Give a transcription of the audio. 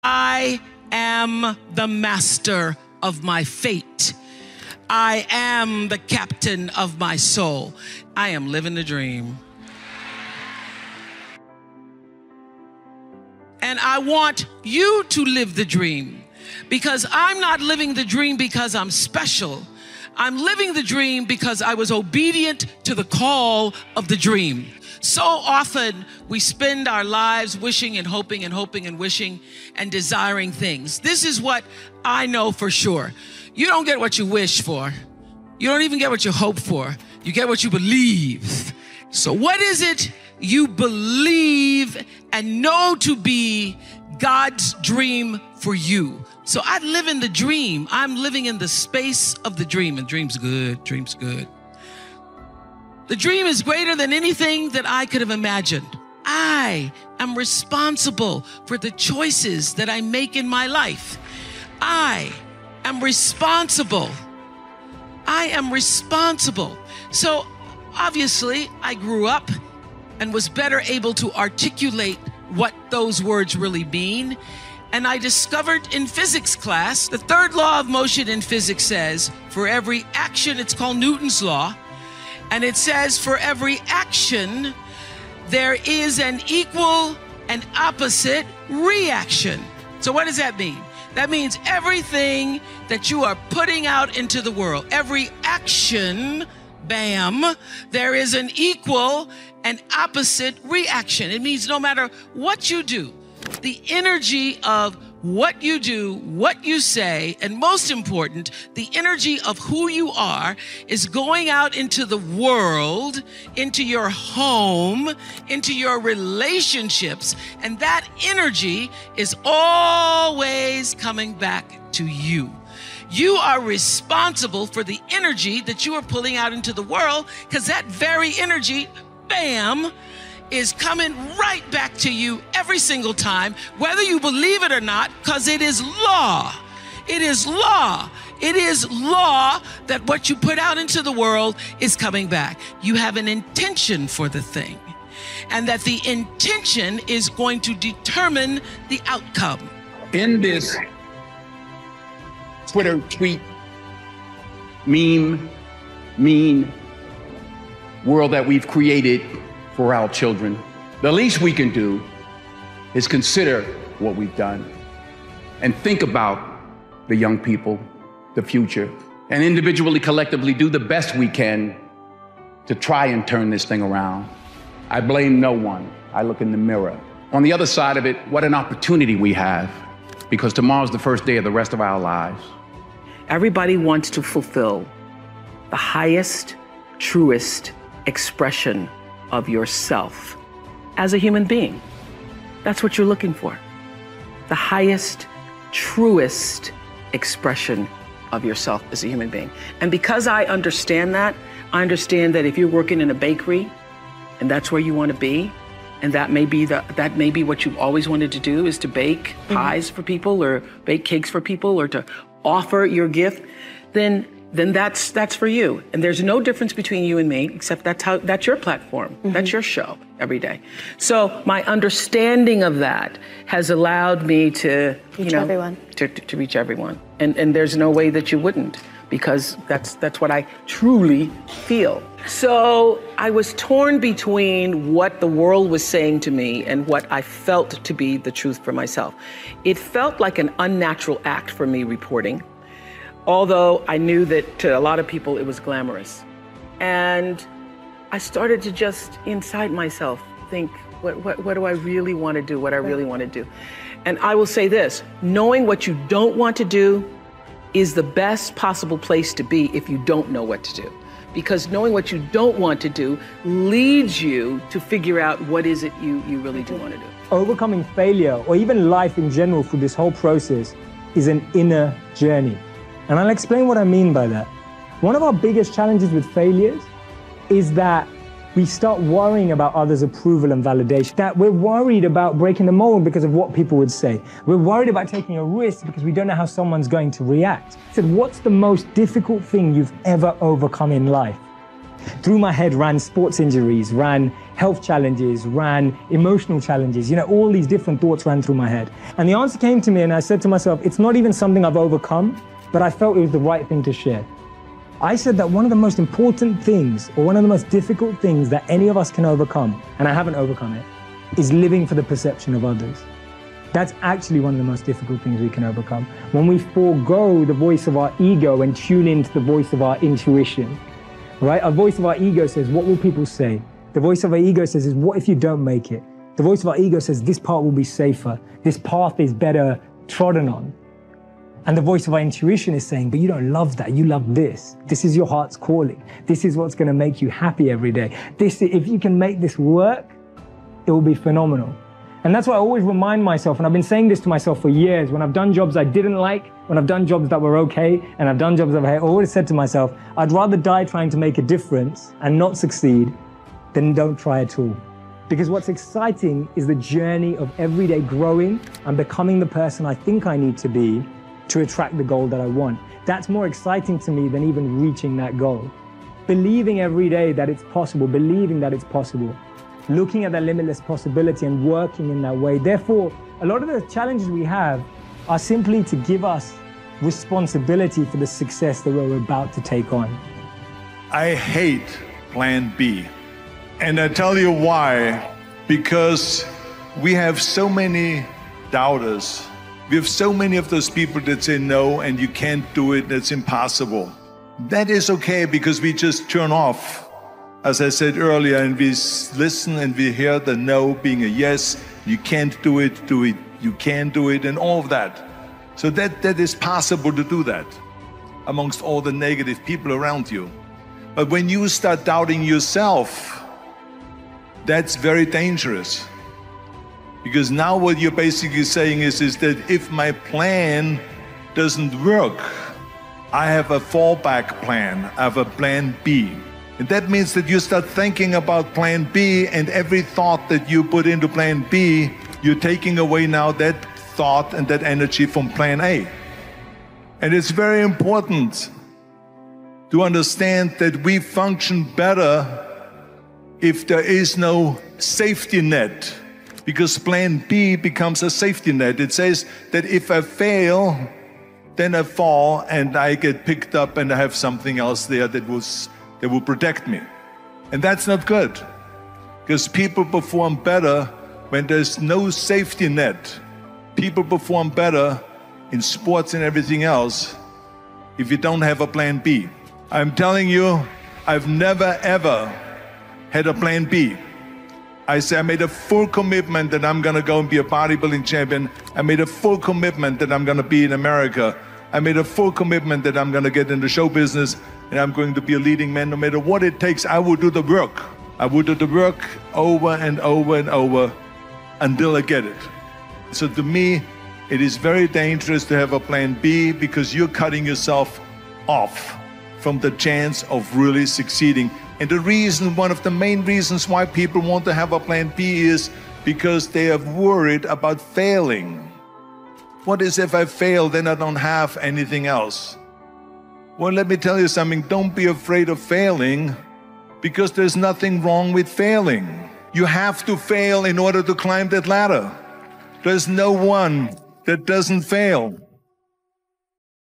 I am the master of my fate. I am the captain of my soul. I am living the dream. And I want you to live the dream, because I'm not living the dream because I'm special. I'm living the dream because I was obedient to the call of the dream. So often we spend our lives wishing and hoping and hoping and wishing and desiring things. This is what I know for sure. You don't get what you wish for. You don't even get what you hope for. You get what you believe. So what is it you believe and know to be God's dream for you? So I live in the dream. I'm living in the space of the dream, and dream's good, dream's good. The dream is greater than anything that I could have imagined. I am responsible for the choices that I make in my life. I am responsible. I am responsible. So obviously I grew up and was better able to articulate what those words really mean. And I discovered in physics class, the third law of motion in physics says, for every action, it's called Newton's law, and it says for every action, there is an equal and opposite reaction. So what does that mean? That means everything that you are putting out into the world, every action, bam, there is an equal and opposite reaction. It means no matter what you do, the energy of what you do, what you say, and most important, the energy of who you are is going out into the world, into your home, into your relationships, and that energy is always coming back to you. You are responsible for the energy that you are pulling out into the world, because that very energy, bam, is coming right back to you every single time, whether you believe it or not, because it is law. It is law. It is law that what you put out into the world is coming back. You have an intention for the thing, and that the intention is going to determine the outcome. In this Twitter tweet, meme, mean world that we've created for our children, the least we can do is consider what we've done and think about the young people, the future, and individually, collectively do the best we can to try and turn this thing around. I blame no one. I look in the mirror. On the other side of it, what an opportunity we have, because tomorrow's the first day of the rest of our lives. Everybody wants to fulfill the highest, truest expression of yourself as a human being. That's what you're looking for. The highest, truest expression of yourself as a human being. And because I understand that if you're working in a bakery and that's where you want to be, and that may be what you've always wanted to do, is to bake pies for people or bake cakes for people or to offer your gift, then that's for you. And there's no difference between you and me, except that's your platform. That's your show every day. So my understanding of that has allowed me to reach everyone. To reach everyone. And there's no way that you wouldn't, because that's what I truly feel. So I was torn between what the world was saying to me and what I felt to be the truth for myself. It felt like an unnatural act for me reporting, although I knew that to a lot of people it was glamorous. And I started to just inside myself think, what do I really want to do, what I really want to do. And I will say this, knowing what you don't want to do is the best possible place to be if you don't know what to do. Because knowing what you don't want to do leads you to figure out what is it you really do want to do. Overcoming failure, or even life in general, through this whole process is an inner journey. And I'll explain what I mean by that. One of our biggest challenges with failures is that we start worrying about others' approval and validation. That we're worried about breaking the mold because of what people would say. We're worried about taking a risk because we don't know how someone's going to react. I said, what's the most difficult thing you've ever overcome in life? Through my head ran sports injuries, ran health challenges, ran emotional challenges. You know, all these different thoughts ran through my head. And the answer came to me, and I said to myself, it's not even something I've overcome, but I felt it was the right thing to share. I said that one of the most important things, or one of the most difficult things that any of us can overcome, and I haven't overcome it, is living for the perception of others. That's actually one of the most difficult things we can overcome. When we forego the voice of our ego and tune into the voice of our intuition, right? Our voice of our ego says, what will people say? The voice of our ego says, what if you don't make it? The voice of our ego says, this part will be safer. This path is better trodden on. And the voice of our intuition is saying, but you don't love that, you love this. This is your heart's calling. This is what's gonna make you happy every day. If you can make this work, it will be phenomenal. And that's why I always remind myself, and I've been saying this to myself for years, when I've done jobs I didn't like, when I've done jobs that were okay, and I've done jobs that I always said to myself, I'd rather die trying to make a difference and not succeed than don't try at all. Because what's exciting is the journey of every day growing and becoming the person I think I need to be to attract the goal that I want. That's more exciting to me than even reaching that goal. Believing every day that it's possible, believing that it's possible, looking at that limitless possibility and working in that way. Therefore, a lot of the challenges we have are simply to give us responsibility for the success that we're about to take on. I hate plan B. And I tell you why. Because we have so many doubters. We have so many of those people that say no, and you can't do it, that's impossible. That is okay, because we just turn off, as I said earlier, and we listen and we hear the no being a yes. You can't do it, you can do it, and all of that. So that is possible to do that amongst all the negative people around you. But when you start doubting yourself, that's very dangerous. Because now what you're basically saying is that if my plan doesn't work, I have a fallback plan, I have a plan B. And that means that you start thinking about plan B, and every thought that you put into plan B, you're taking away now that thought and that energy from plan A. And it's very important to understand that we function better if there is no safety net. Because plan B becomes a safety net. It says that if I fail, then I fall and I get picked up and I have something else there that will protect me. And that's not good. Because people perform better when there's no safety net. People perform better in sports and everything else if you don't have a plan B. I'm telling you, I've never ever had a plan B. I made a full commitment that I'm gonna go and be a bodybuilding champion. I made a full commitment that I'm gonna be in America. I made a full commitment that I'm gonna get into show business and I'm going to be a leading man. No matter what it takes, I will do the work. I will do the work over and over and over until I get it. So to me, it is very dangerous to have a plan B, because you're cutting yourself off from the chance of really succeeding. And the reason, one of the main reasons why people want to have a plan B is because they are worried about failing. What is if I fail, then I don't have anything else? Well, let me tell you something. Don't be afraid of failing, because there's nothing wrong with failing. You have to fail in order to climb that ladder. There's no one that doesn't fail.